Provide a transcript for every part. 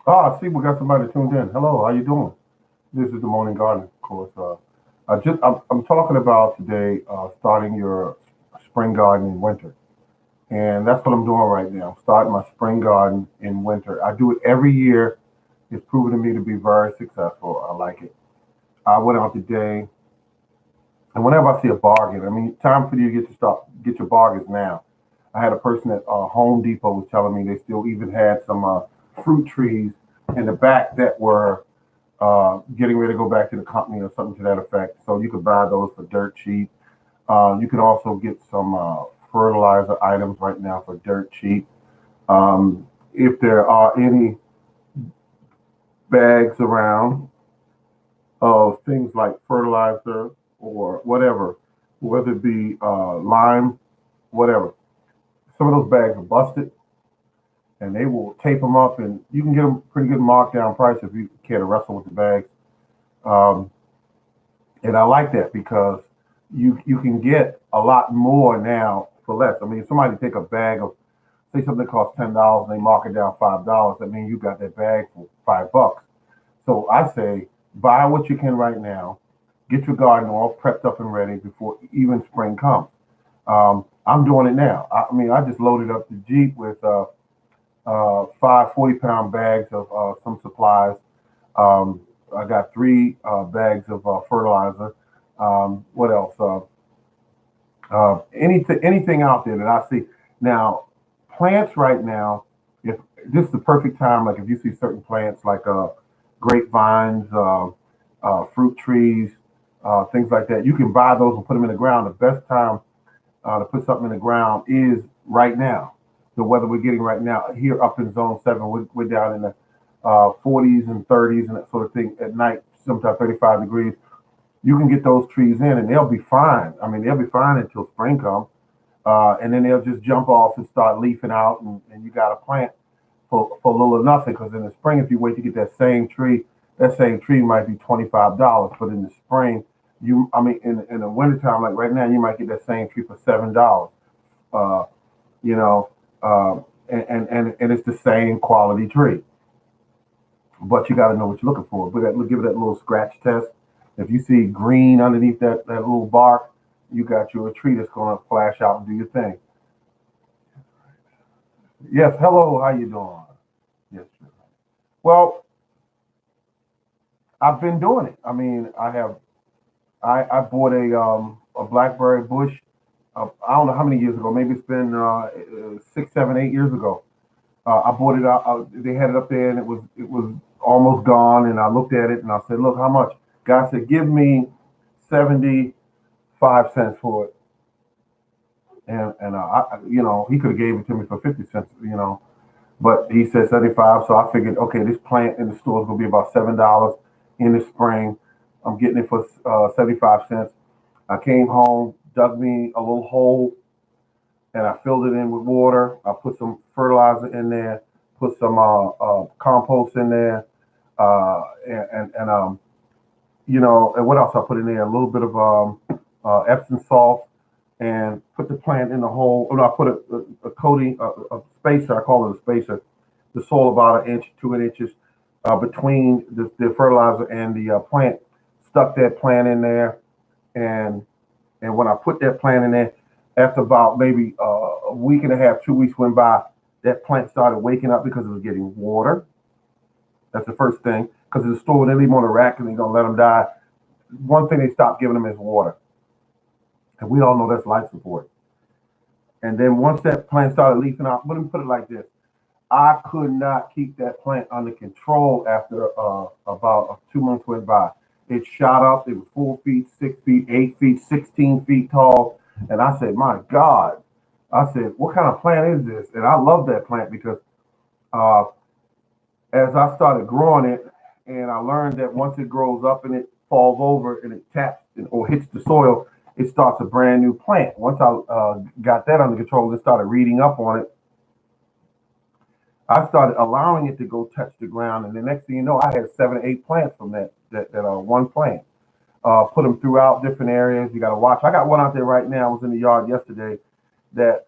Ah, I see we got somebody tuned in. Hello, how you doing? This is the Morning Garden, of course. I'm talking about today starting your spring garden in winter, and that's what I'm doing right now. Starting my spring garden in winter. I do it every year. It's proven to me to be very successful. I like it. I went out today, and whenever I see a bargain, I mean, time for you to get your bargains now. I had a person at Home Depot was telling me they still even had some fruit trees in the back that were getting ready to go back to the company or something to that effect. So you could buy those for dirt cheap. You can also get some fertilizer items right now for dirt cheap. If there are any bags around of things like fertilizer or whatever, whether it be lime, whatever, some of those bags are busted and they will tape them up and you can get them pretty good markdown price if you care to wrestle with the bags. Um, and I like that because you can get a lot more now for less. I mean, if somebody take a bag of say something costs $10 and they mark it down $5, that means you got that bag for $5. So I say buy what you can right now, get your garden all prepped up and ready before even spring comes. I'm doing it now. I mean, I just loaded up the Jeep with five 40-pound bags of some supplies. I got three bags of fertilizer. What else? Anything out there that I see now, plants right now. If this is the perfect time, like if you see certain plants like grapevines, fruit trees, things like that, you can buy those and put them in the ground. The best time to put something in the ground is right now. The weather we're getting right now here up in zone 7, we're down in the 40s and 30s and that sort of thing at night, sometimes 35 degrees. You can get those trees in and they'll be fine. I mean, they'll be fine until spring comes. And then they'll just jump off and start leafing out, and you got a plant for little or nothing. Because in the spring, if you wait to get that same tree might be $25. But in the spring, I mean, in the wintertime, like right now, you might get that same tree for $7. Uh, you know, and it's the same quality tree, but you got to know what you're looking for. But give it that little scratch test. If you see green underneath that little bark, you got your tree that's going to flash out and do your thing. Yes, hello, how you doing? Yes, sir. Well, I've been doing it. I mean, I bought a blackberry bush. I don't know how many years ago. Maybe it's been 6, 7, 8 years ago. I bought it out. They had it up there, and it was almost gone. And I looked at it, and I said, "Look, how much?" Guy said, "Give me 75 cents for it." And he could have gave it to me for 50 cents. But he said 75. So I figured, okay, this plant in the store is gonna be about $7 in the spring. I'm getting it for 75 cents. I came home, dug me a little hole, and I filled it in with water. I put some fertilizer in there, put some compost in there, and what else I put in there? A little bit of Epsom salt, and put the plant in the hole. Oh, no, I put a coating, a spacer. I call it a spacer. The soil about an inch, 2 inches between the fertilizer and the plant. Stuck that plant in there, and when I put that plant in there, after about maybe a week and a half, 2 weeks went by, that plant started waking up because it was getting water. That's the first thing. Because in the store, when they leave them on the rack and they're going to let them die, one thing they stop giving them is water. And we all know that's life support. And then once that plant started leafing out, let me put it like this. I could not keep that plant under control after about 2 months went by. It shot up. It was 4 feet, 6 feet, 8 feet, 16 feet tall. And I said, my God. I said, what kind of plant is this? And I love that plant because uh, as I started growing it, and I learned that once it grows up and it falls over and it taps or hits the soil, it starts a brand new plant. Once I got that under control and started reading up on it, I started allowing it to go touch the ground. And the next thing you know, I had 7 or 8 plants from that one plant. Put them throughout different areas. You got to watch. I got one out there right now. I was in the yard yesterday that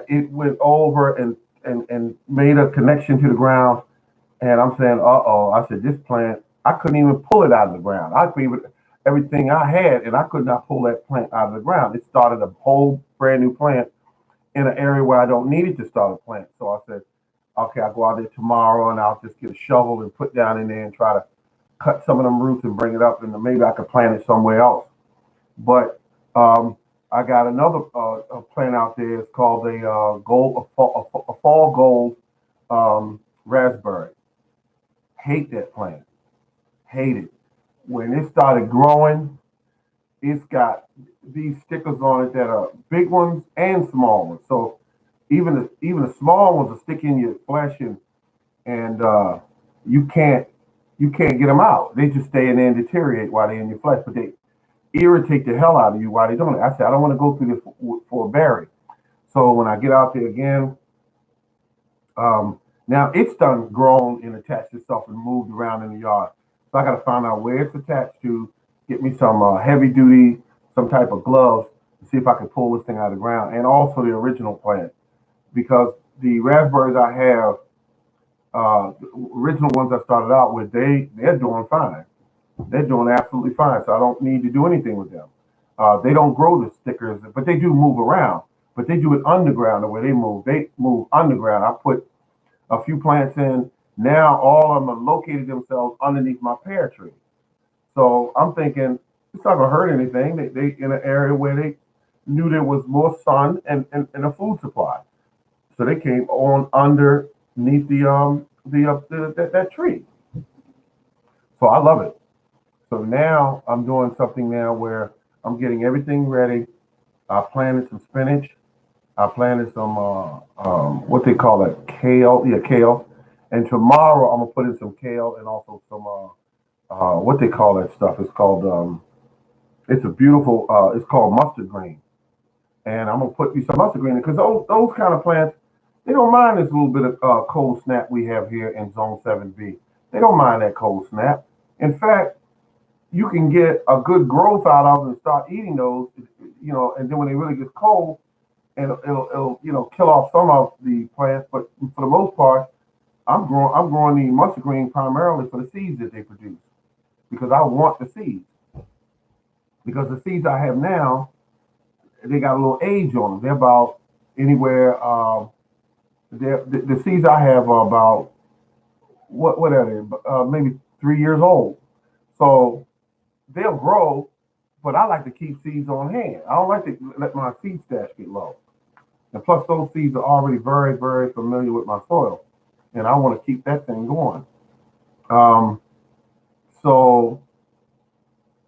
it went over and made a connection to the ground And I'm saying, uh-oh. I said, this plant, I couldn't even pull it out of the ground. I could even, everything I had, and I could not pull that plant out of the ground. It started a whole brand new plant in an area where I don't need it to start a plant. So I said, okay, I'll go out there tomorrow and I'll just get a shovel and put down in there and try to cut some of them roots and bring it up, and then maybe I could plant it somewhere else. But I got another plant out there. It's called a fall gold raspberry. Hate that plant. Hate it. When it started growing, it's got these stickers on it that are big ones and small ones. So even the small ones will stick in your flesh, and you can't get them out. They just stay in there and deteriorate while they're in your flesh, but they irritate the hell out of you while they're doing it. I said I don't want to go through this for a berry. So when I get out there again, now it's done grown and attached itself and moved around in the yard. So I got to find out where it's attached to, get me some heavy duty, some type of gloves to see if I can pull this thing out of the ground, and also the original plant, because the raspberries I have, the original ones I started out with, they're doing fine. They're doing absolutely fine. So I don't need to do anything with them. They don't grow the stickers, but they do move around. But they do it underground the way they move. They move underground. I put a few plants in. Now all of them have located themselves underneath my pear tree. So I'm thinking it's not gonna hurt anything. They in an area where they knew there was more sun and a food supply. So they came on underneath that tree. So I love it. So now I'm doing something now where I'm getting everything ready. I planted some spinach. I planted some what they call it, kale. Yeah, kale. And tomorrow I'm gonna put in some kale and also some what they call that stuff. It's called it's a beautiful. It's called mustard green. And I'm gonna put you some mustard green because those kind of plants, they don't mind this little bit of cold snap we have here in Zone 7B. They don't mind that cold snap. In fact, you can get a good growth out of them and start eating those, and then when it really gets cold, and it'll kill off some of the plants. But for the most part, I'm growing the mustard green primarily for the seeds that they produce because I want the seeds. Because the seeds I have now, they got a little age on them. They're about anywhere. The seeds I have are about what are they? Maybe 3 years old. So they'll grow, but I like to keep seeds on hand. I don't like to let my seed stash get low. And plus, those seeds are already very, very familiar with my soil, and I want to keep that thing going. Um, so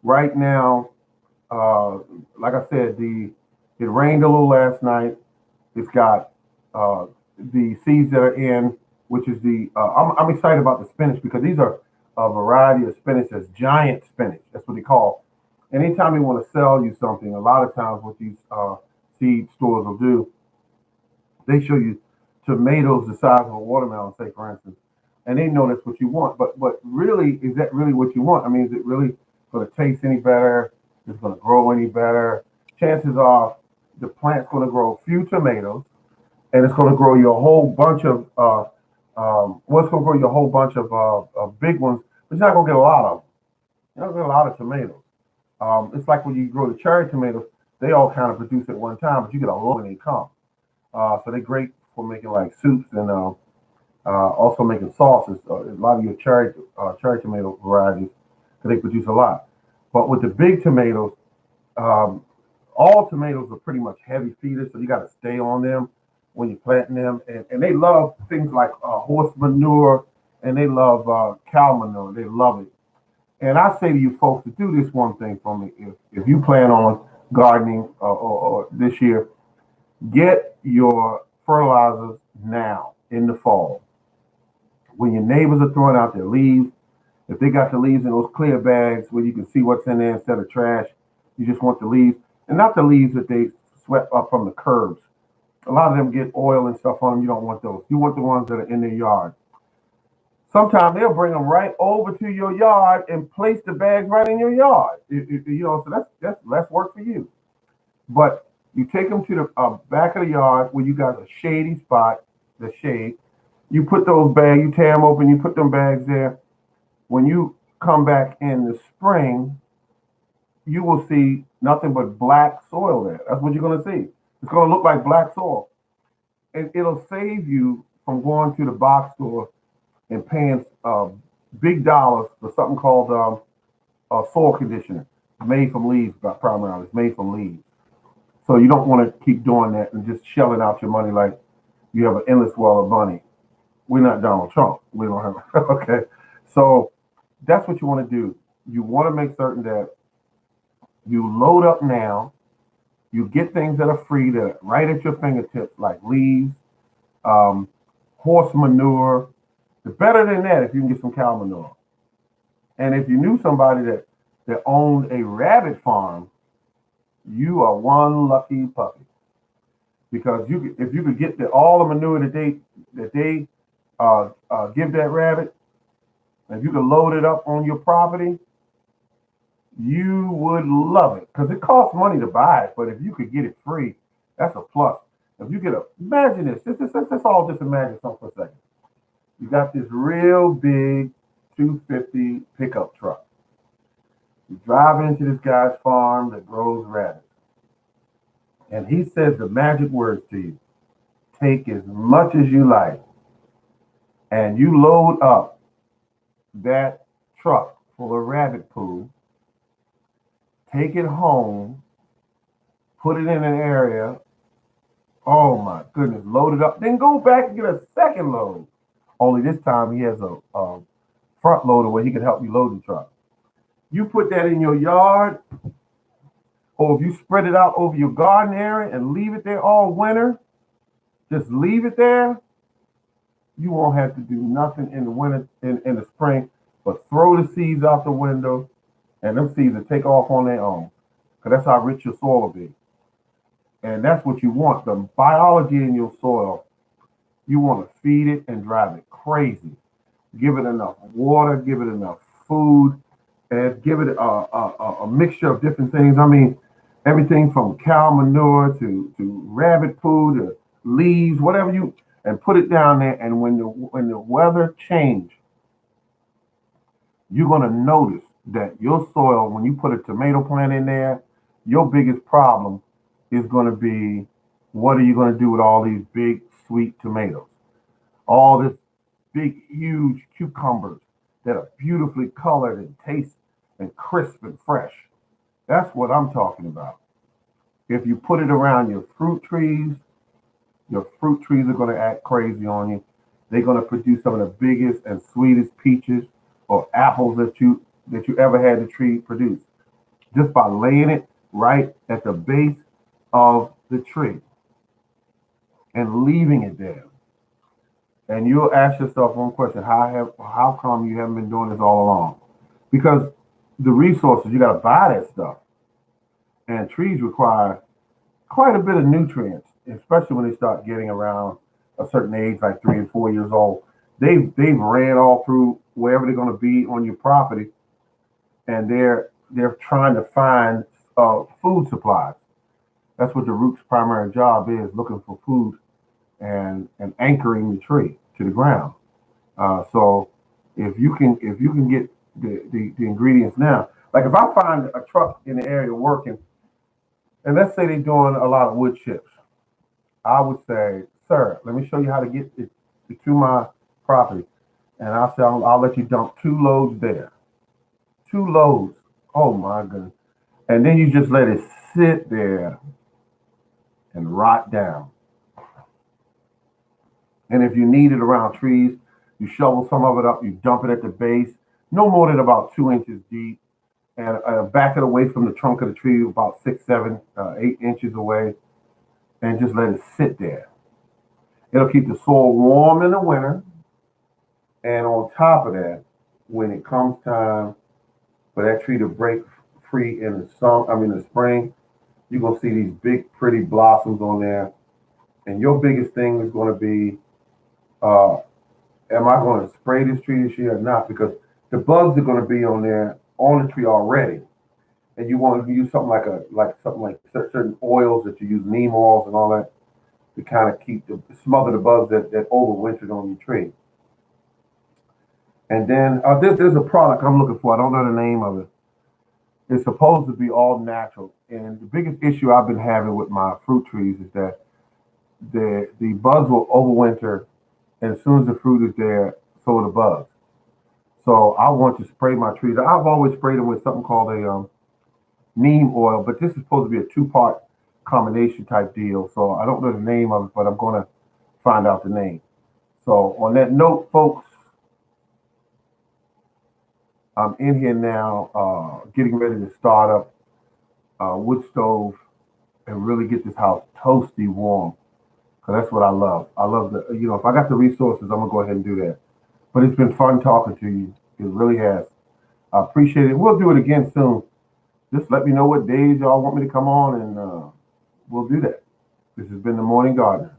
right now, uh, like I said, it rained a little last night. It's got the seeds that are in, which is I'm excited about the spinach because these are a variety of spinach that's giant spinach. That's what they call. Anytime they want to sell you something, a lot of times what these seed stores will do, they show you tomatoes the size of a watermelon, say for instance, and they know that's what you want. But really, is that really what you want? I mean, is it really going to taste any better? Is it going to grow any better? Chances are the plant's going to grow a few tomatoes, and it's going to grow you a whole bunch of it's going to grow you a whole bunch of big ones, but you're not going to get a lot of them. You're not going to get a lot of tomatoes. It's like when you grow the cherry tomatoes, they all kind of produce at one time, but you get a lot when they come. So they're great for making like soups and also making sauces. A lot of your cherry tomato varieties, 'cause they produce a lot. But with the big tomatoes, um, all tomatoes are pretty much heavy feeders, so you got to stay on them when you're planting them. And they love things like horse manure, and they love cow manure. They love it. And I say to you folks to do this one thing for me. If you plan on gardening or this year, get your fertilizers now in the fall. When your neighbors are throwing out their leaves, if they got the leaves in those clear bags where you can see what's in there instead of trash, you just want the leaves, and not the leaves that they swept up from the curbs. A lot of them get oil and stuff on them. You don't want those. You want the ones that are in their yard. Sometimes they'll bring them right over to your yard and place the bags right in your yard. So that's less work for you. But you take them to the back of the yard where you got a shady spot, the shade, You put those bags, you tear them open, you put them bags there. When you come back in the spring, you will see nothing but black soil there. That's what you're going to see. It's going to look like black soil. And it'll save you from going to the box store and paying big dollars for something called soil conditioner, made from leaves, primarily. It's made from leaves. So you don't want to keep doing that and just shelling out your money like you have an endless well of money. We're not Donald Trump. We don't have, okay. So that's what you want to do. You want to make certain that you load up now. You get things that are free, that are right at your fingertips, like leaves, um, horse manure. The better than that, if you can get some cow manure. And if you knew somebody that owned a rabbit farm, you are one lucky puppy. Because if you could get all the manure that they give that rabbit, and if you could load it up on your property, you would love it. Because it costs money to buy it, but if you could get it free, that's a plus. If you get imagine this. Let's all just imagine something for a second. You got this real big 250 pickup truck. You drive into this guy's farm that grows rabbits. And he says the magic words to you. Take as much as you like. And you load up that truck full of rabbit poo, take it home, put it in an area. Oh my goodness, load it up. Then go back and get a second load. Only this time he has a front loader where he can help you load the truck. You put that in your yard, or if you spread it out over your garden area and leave it there all winter, just leave it there. You won't have to do nothing in the winter, in the spring, but throw the seeds out the window, and them seeds will take off on their own. Because that's how rich your soil will be. And that's what you want. The biology in your soil, you want to feed it and drive it crazy. Give it enough water, give it enough food, and give it a mixture of different things. I mean, everything from cow manure to rabbit poo to leaves, whatever you, and put it down there. And when the weather change, you're gonna notice that your soil, when you put a tomato plant in there, your biggest problem is gonna be, what are you gonna do with all these big sweet tomatoes? All this big, huge cucumbers that are beautifully colored and taste and crisp and fresh. That's what I'm talking about. If you put it around your fruit trees are going to act crazy on you. They're going to produce some of the biggest and sweetest peaches or apples that you ever had the tree produce, just by laying it right at the base of the tree and leaving it there. And you'll ask yourself one question: how come you haven't been doing this all along? Because the resources, you got to buy that stuff, and trees require quite a bit of nutrients, especially when they start getting around a certain age, like 3 and 4 years old. They've ran all through wherever they're going to be on your property, and they're trying to find food supplies. That's what the root's primary job is: looking for food and anchoring the tree to the ground. So if you can get the ingredients now, like if I find a truck in the area working, and let's say they're doing a lot of wood chips, I would say, sir, let me show you how to get it to my property, and I'll say I'll let you dump 2 loads there, 2 loads. Oh my goodness! And then you just let it sit there and rot down. And if you need it around trees, you shovel some of it up, you dump it at the base, no more than about 2 inches deep, and back it away from the trunk of the tree about 6, 7, 8 inches away, and just let it sit there. It'll keep the soil warm in the winter, and on top of that, when it comes time for that tree to break free in the spring, you're gonna see these big, pretty blossoms on there. And your biggest thing is going to be, uh, am I going to spray this tree this year or not? Because the bugs are going to be on there on the tree already, and you want to use something like certain oils that you use, neem oils and all that. to kind of keep the smother the bugs that overwintered on your tree. And then there's a product I'm looking for. I don't know the name of it. It's supposed to be all natural. And the biggest issue I've been having with my fruit trees is that the bugs will overwinter, and as soon as the fruit is there, so are the bugs. So I want to spray my trees. I've always sprayed them with something called a neem oil, but this is supposed to be a two-part combination type deal. So I don't know the name of it, but I'm going to find out the name. So on that note, folks, I'm in here now, getting ready to start up wood stove and really get this house toasty warm. Cause that's what I love. I love if I got the resources, I'm gonna go ahead and do that. But it's been fun talking to you. It really has. I appreciate it. We'll do it again soon. Just let me know what days y'all want me to come on, and we'll do that. This has been the Morning Gardener.